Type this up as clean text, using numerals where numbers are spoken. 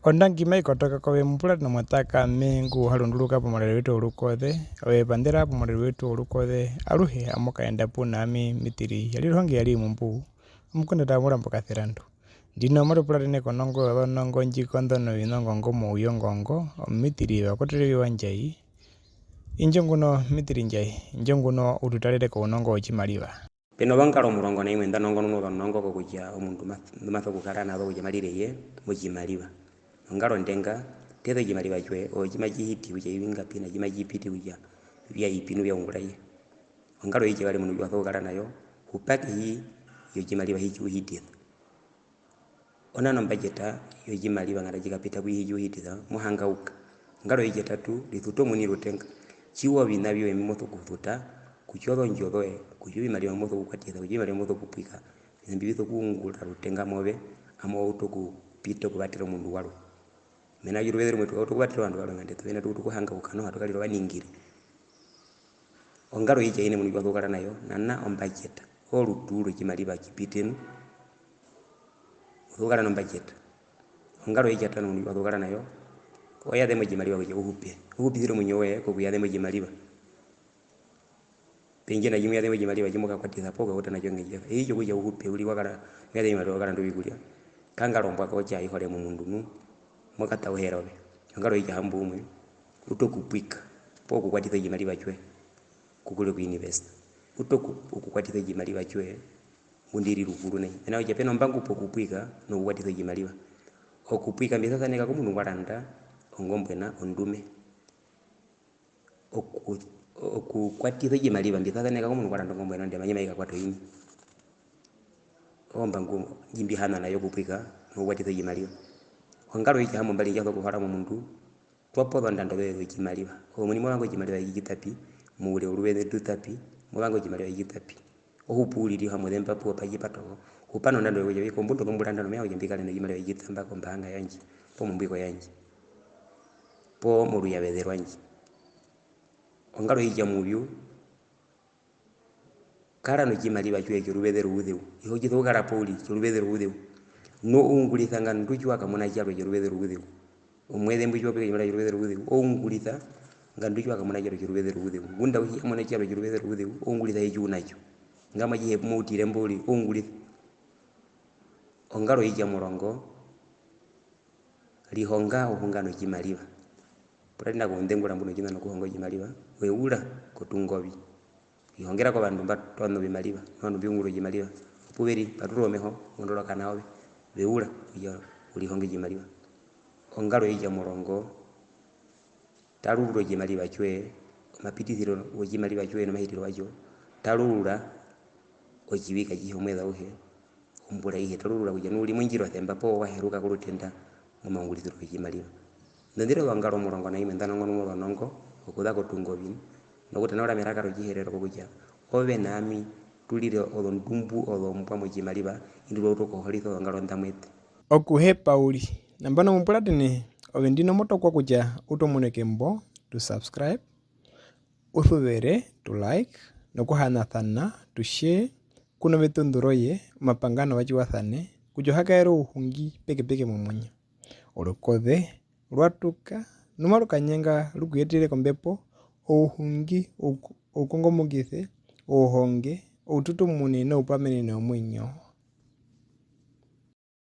Ondangima ikotoka kowe mpula na mwataka mengu halunduluka pomolelo wetu olukothe owe pandera pomolelo wetu olukothe aluhe amokaenda punami mitiri yalilonge yali mumpu mukunda tamula mpokatherandu ndino moto pula tene konongo yonongo njikondhono winongo ngomo uyongongo mitiri wakotele wanjai injonguno mitiri njai injonguno ututalele ko unongo ochimaliwa peno bankalo mulongo na imwe ndanongo nuno nongo ko kujja omuntu maso kukala nazo kujja malire mujimaliwa ngalo ndenga tezo jimaliwa chwe o jimajihiti kujja ibinga pina jimajipiti kujja bya ipinu bya ungulaye ngalo yije bali mundu waso kukala nayo upaki hii yo jimaliwa hiji uhiti ona no budgeta yo jimaliwa ngara jikapita kuhiji uhiti muhangauka ngalo yije tatu lithuto muni rutenga chiwa binabyo emimoto kufuta kuchoro njodoe kujubi maliwa moto kukwatira kujubi maliwa moto kupika nzimbibito kuungula rutenga mobe amo utoku pito kubatira mundu walo mena yurubere mwetu kubatira bandu walo ngande tubena tukuhanga ukano hatukaliro baningire ongaro yije ine mundu wakala nayo nana on budget olutulo kimaliba kipitenu ukala no budget ongaro yije tano mundu wakala nayo oya demo jimaliba kuje uhupire munyowe ko kuya demo jimaliba pengine jimu ya demo jimaliba jimuka kwatiza poga uta na jonge jefa hiyo kuja uhupe uli wakala ya demo wakala ndo bigulia kanga lomba ko cha ihole mu mundu nu mukata uherobe ngalo ija hambu umwe utokupwika po kukwatiza jimaliba chwe kukule ku invest utoku ukukwatiza jimaliba chwe mundiri rukuru nei na ija peno mbangu po kupwika no kukwatiza jimaliba okupwika mbisa neka ko mundu waranda ongombwena ondume okukwatiza jimaliba mbisa neka ko mundu waranda ongombwena ndema nyima ikakwato yini omba ngumo jimbi hana nayo kupwika no kukwatiza jimaliba ongalo iki hamo mbali njazo kuhara mu mundu twapo ndando bewe jimaliba o muni mwango jimaliba yigitapi mule uruweze tutapi mwango jimaliba yigitapi ohupuliri hamo dempa po pajipato upano ndando wewe yiko mbundo kumbulanda no meya ujambikale ne jimaliba yigitamba ko mbanga yanji po mumbiko yanji po muru yabezerwa yanji ongalo ija mubyu kara no jimaliba chwe kirubeze ruudeu iho jito kara poli kirubeze ruudeu no ungulitha nganduki wakamona cyaro kirubeze ruudeu umweze mbujyo pe jimaliba kirubeze ruudeu ungulitha nganduki wakamona cyaro kirubeze ruudeu gunda uhi amona cyaro kirubeze ruudeu ungulitha eju nacho ngama jihe mutire mboli ungulitha ongalo ija murongo lihonga ohungano jimaliba purenda ko ndengura mbuno jina no kuhongo jimaliba weula kotungobi ihongera ko bandu batono bimaliba no byunguro jimaliba puberi paturomeho ondolo kanawe weula iyo ulihonge jimaliba ongalo ija murongo taluro jimaliba chwe mapitithiro wo jimaliba chwe no mahitiro wajo talura ojiwika jihomweza uhe umbura ihe talura kuja nuli mwinjiro themba po waheruka kulutenda mumangulithiro jimaliba ndendire wangalo murongo na ime ndanongo no nongo okuda ko tungobi nokuti nora meraka rojiherero kuja obe nami tulire olondumbu olompwa mu jimaliba indulo toko holitho wangalo ndamwete okuhe pauli nambano mumpula tene owe ndino moto kwa kuja utomuneke mbo to subscribe uthuvere to like nokuhana thana to share kuno betundoroye mapangano wachiwathane kujo hakaero uhungi peke mumunyo olukothe lwatuka numaruka nyenga lukuyetire kombepo uhungi ukongomugithe uhonge ututu munene upamenene omwinyo